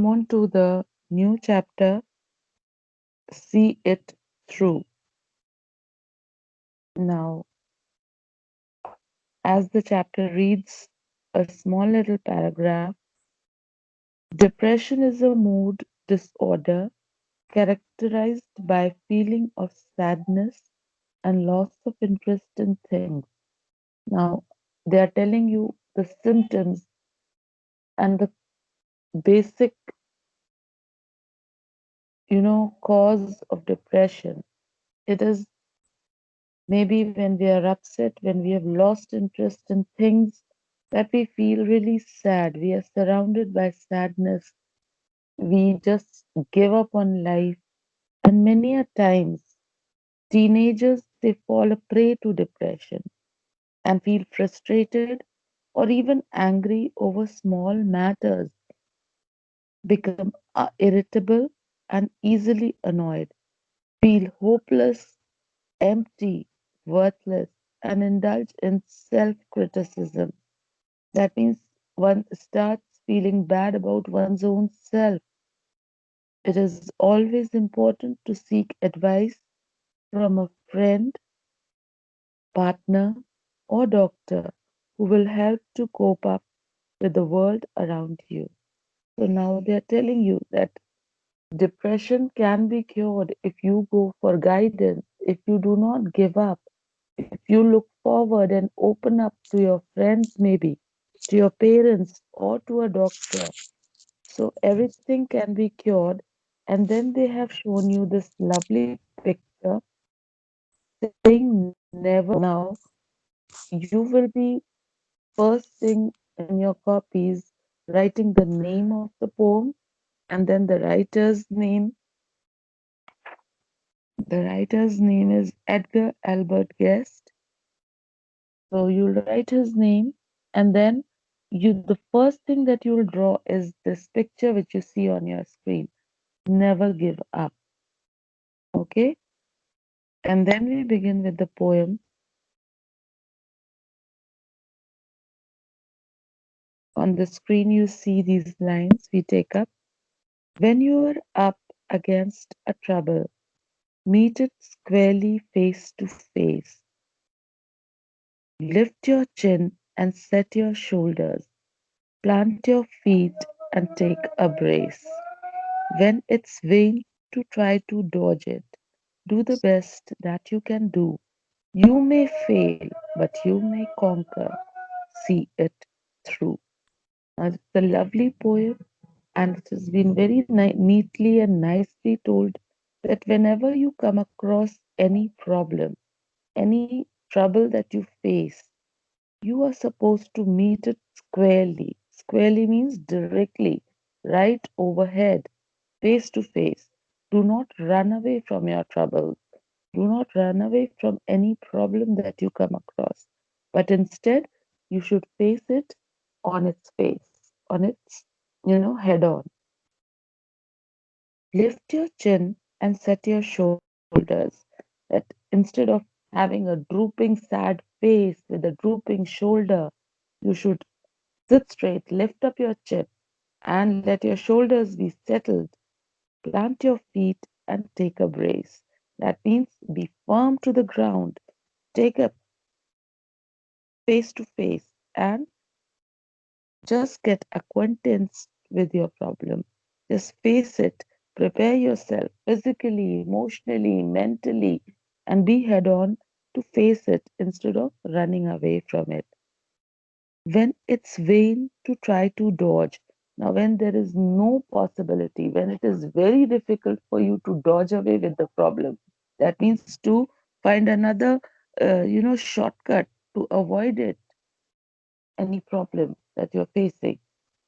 on to the new chapter, See It Through. Now, as the chapter reads a small little paragraph, depression is a mood disorder characterized by feeling of sadness and loss of interest in things. Now, they are telling you the symptoms and the basic, cause of depression. It is maybe when we are upset, when we have lost interest in things that we feel really sad. We are surrounded by sadness. We just give up on life. And many a times, teenagers they fall a prey to depression and feel frustrated or even angry over small matters, become irritable and easily annoyed, feel hopeless, empty, worthless, and indulge in self criticism. That means one starts feeling bad about one's own self. It is always important to seek advice from a friend, partner, or doctor who will help to cope up with the world around you. So now they are telling you that depression can be cured if you go for guidance, if you do not give up, if you look forward and open up to your friends, maybe to your parents or to a doctor. So everything can be cured. And then they have shown you this lovely picture saying never give up. Now, you will be first thing in your copies writing the name of the poem and then the writer's name. The writer's name is Edgar Albert Guest. So you'll write his name and then the first thing that you'll draw is this picture which you see on your screen. Never give up. Okay? And then we begin with the poem. On the screen you see these lines we take up. When you are up against a trouble, meet it squarely face to face. Lift your chin and set your shoulders. Plant your feet and take a brace. When it's vain to try to dodge it, do the best that you can do. You may fail, but you may conquer. See it through. Now, it's a lovely poem, and it has been very neatly and nicely told that whenever you come across any problem, any trouble that you face, you are supposed to meet it squarely. Squarely means directly, right overhead, face to face. Do not run away from your troubles. Do not run away from any problem that you come across, but instead, you should face it on its face, on its, head on. Lift your chin and set your shoulders. That instead of having a drooping, sad face with a drooping shoulder, you should sit straight, lift up your chin, and let your shoulders be settled. Plant your feet and take a brace. That means be firm to the ground. Take a face to face and just get acquaintance with your problem. Just face it. Prepare yourself physically, emotionally, mentally, and be head on to face it instead of running away from it. When it's vain to try to dodge, now when there is no possibility, when it is very difficult for you to dodge away with the problem, that means to find another, shortcut to avoid any problem that you're facing.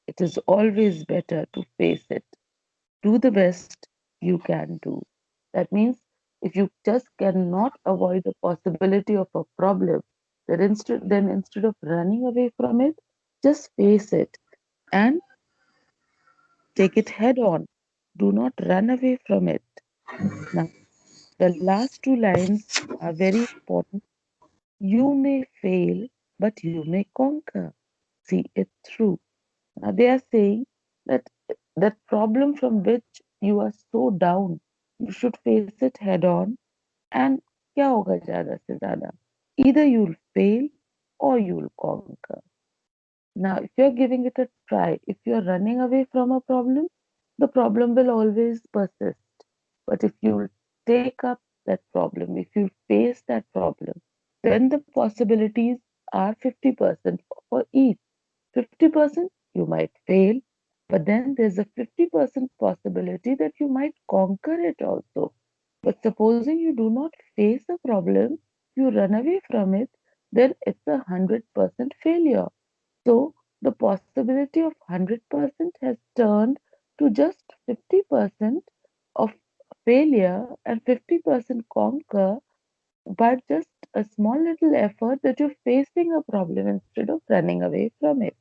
It is always better to face it. Do the best you can do. That means if you just cannot avoid the possibility of a problem, then instead of running away from it, just face it and take it head on. Do not run away from it. Now, the last two lines are very important. You may fail, but you may conquer. See it through. Now, they are saying that that problem from which you are so down, you should face it head on. And क्या होगा ज़्यादा से ज़्यादा? Either you'll fail or you'll conquer. Now, if you're giving it a try, if you're running away from a problem, the problem will always persist. But if you take up that problem, if you face that problem, then the possibilities are 50% for each. 50% you might fail, but then there's a 50% possibility that you might conquer it also. But supposing you do not face a problem, you run away from it, then it's a 100% failure. So the possibility of 100% has turned to just 50% of failure and 50% conquer by just a small little effort that you're facing a problem instead of running away from it.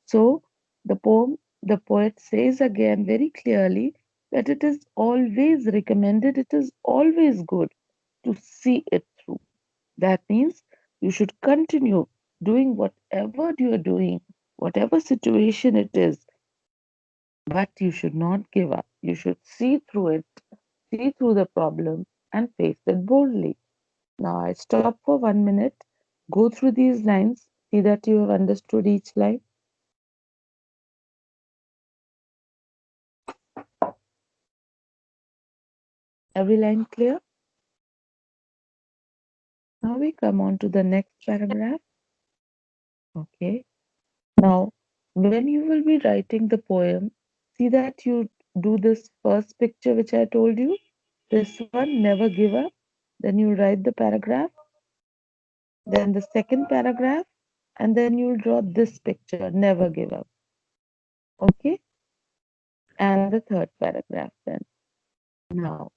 So the poet says again very clearly that it is always recommended, it is always good to see it through. That means you should continue doing whatever you are doing, whatever situation it is, but you should not give up. You should see through it, see through the problem, and face it boldly. Now I stop for 1 minute, go through these lines, see that you have understood each line. Every line clear? Now we come on to the next paragraph. Okay. Now, when you will be writing the poem, see that you do this first picture which I told you. This one, never give up. Then you write the paragraph, then the second paragraph, and then you'll draw this picture, never give up. Okay? And the third paragraph then. Now,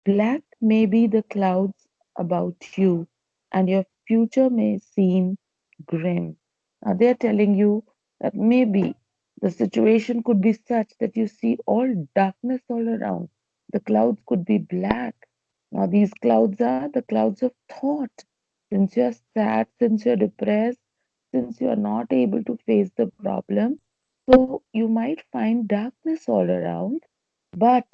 black may be the clouds about you, and your future may seem grim. Now, they're telling you that maybe the situation could be such that you see all darkness all around. The clouds could be black. Now, these clouds are the clouds of thought. Since you're sad, since you're depressed, since you're not able to face the problem, so you might find darkness all around, but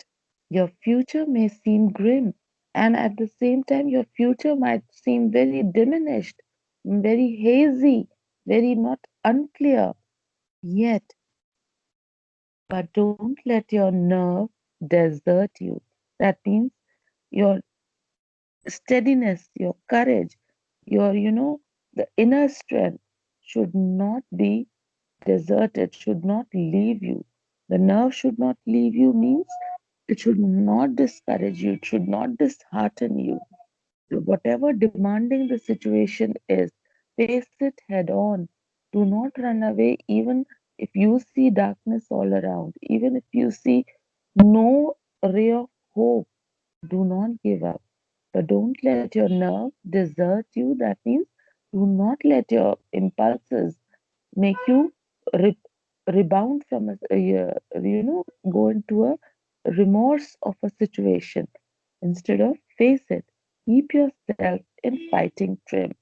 your future may seem grim, and at the same time, your future might seem very diminished, very hazy, very not unclear. Yet, but don't let your nerve desert you. That means your steadiness, your courage, the inner strength should not be deserted, should not leave you. The nerve should not leave you means it should not discourage you, it should not dishearten you. So whatever demanding the situation is, face it head on. Do not run away, even if you see darkness all around, even if you see no ray of hope. Do not give up. But don't let your nerve desert you. That means do not let your impulses make you re- rebound from go into a remorse of a situation. Instead of face it, keep yourself in fighting trim.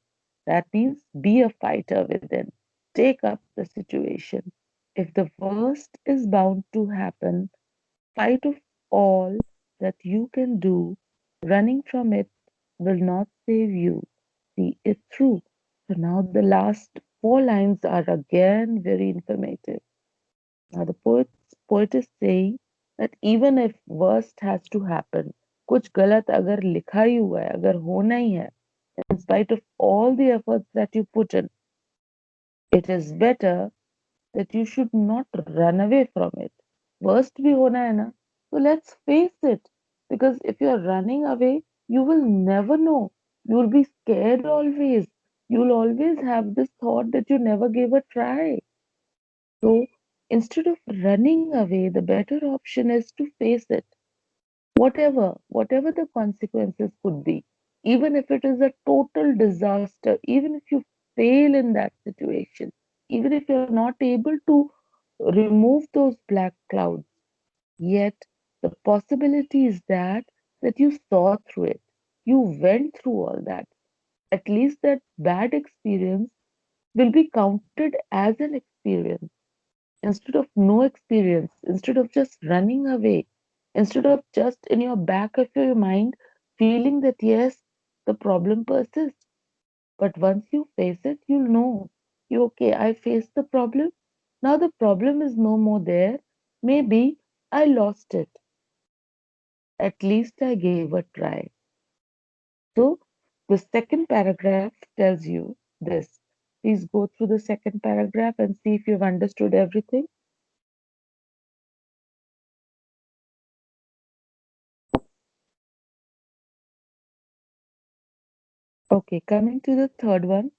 That means be a fighter within. Take up the situation. If the worst is bound to happen, fight of all that you can do. Running from it will not save you. See it through. So now the last four lines are again very informative. Now the poet is saying that even if worst has to happen, कुछ गलत अगर लिखा ही हुआ है, अगर होना ही है, in spite of all the efforts that you put in, it is better that you should not run away from it. Worst भी होना है ना, so let's face it. Because if you're running away, you will never know. You'll be scared always. You'll always have this thought that you never gave a try. So instead of running away, the better option is to face it. Whatever the consequences could be, even if it is a total disaster, even if you fail in that situation, even if you're not able to remove those black clouds, yet the possibility is that you saw through it, you went through all that. At least that bad experience will be counted as an experience. instead of no experience, instead of just running away, instead of just in your back of your mind feeling that yes, the problem persists. But once you face it, you'll know, you okay, I faced the problem. Now the problem is no more there. Maybe I lost it. At least I gave a try. So the second paragraph tells you this. Please go through the second paragraph and see if you've understood everything. Okay, coming to the third one.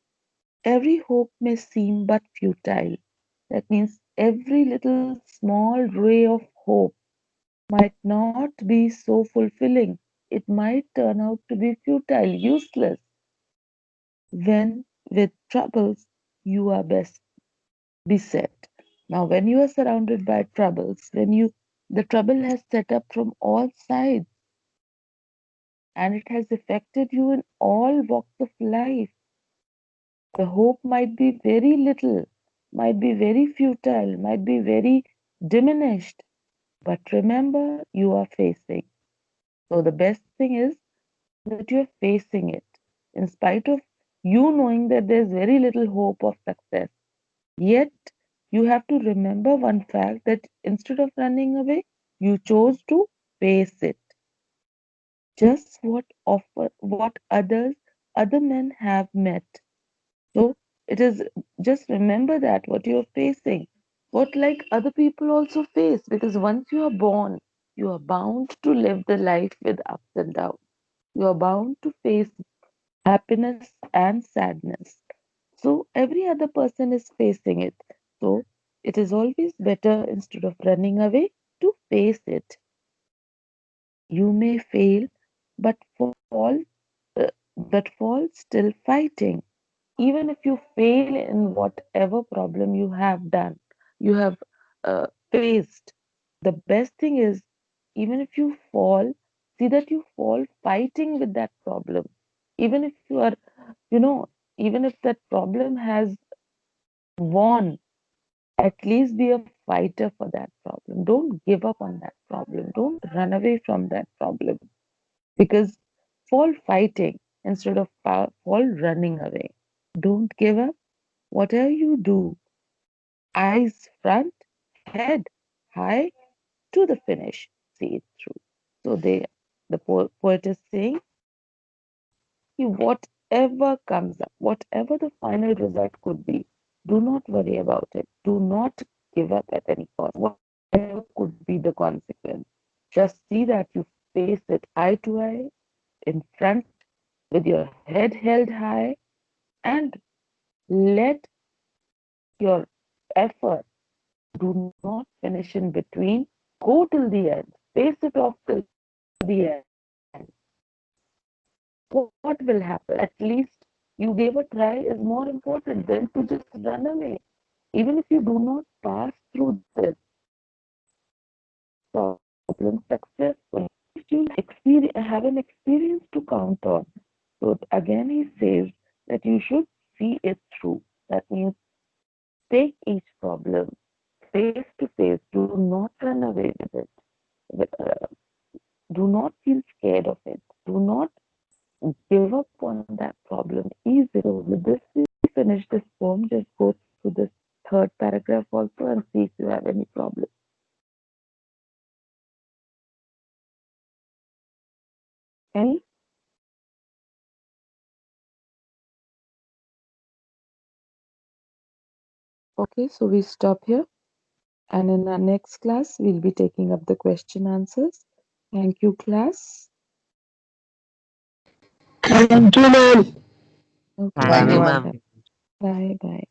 Every hope may seem but futile. That means every little small ray of hope might not be so fulfilling. It might turn out to be futile, useless. When with troubles, you are best beset. Now, when you are surrounded by troubles, the trouble has set up from all sides and it has affected you in all walks of life. The hope might be very little, might be very futile, might be very diminished. But remember, you are facing. So the best thing is that you're facing it. In spite of you knowing that there's very little hope of success, yet you have to remember one fact that instead of running away, you chose to face it. Just what other men have met. So it is just remember that what you're facing, what like other people also face, because once you are born, you are bound to live the life with ups and downs. You are bound to face happiness and sadness. So every other person is facing it. So it is always better instead of running away to face it. You may fail, but uh, fall still fighting. Even if you fail in whatever problem you have done, you have faced, the best thing is, even if you fall, see that you fall fighting with that problem. Even if you are, you know, even if that problem has won, at least be a fighter for that problem. Don't give up on that problem. Don't run away from that problem because fall fighting instead of fall running away. Don't give up. Whatever you do, eyes front, head high to the finish. See it through. So the poet is saying, whatever comes up, whatever the final result could be, do not worry about it. Do not give up at any cost. Whatever could be the consequence, just see that you face it eye to eye in front with your head held high and let your effort do not finish in between. Go till the end. Face it off till the end. What will happen? At least you gave a try is more important than to just run away. Even if you do not pass through this problem successfully, at least you have an experience to count on. So again, he says that you should see it through. That means take each problem face to face. Do not run away with it. Do not feel scared of it. Do not give up on that problem easily. So with this, we finish this poem. Just go through this third paragraph also and see if you have any problem. Any? Okay, so we stop here. And in our next class, we'll be taking up the question answers. Thank you, class. Thank you, ma'am. Okay, Thank you're you, Bye. ma'am. welcome. Bye bye.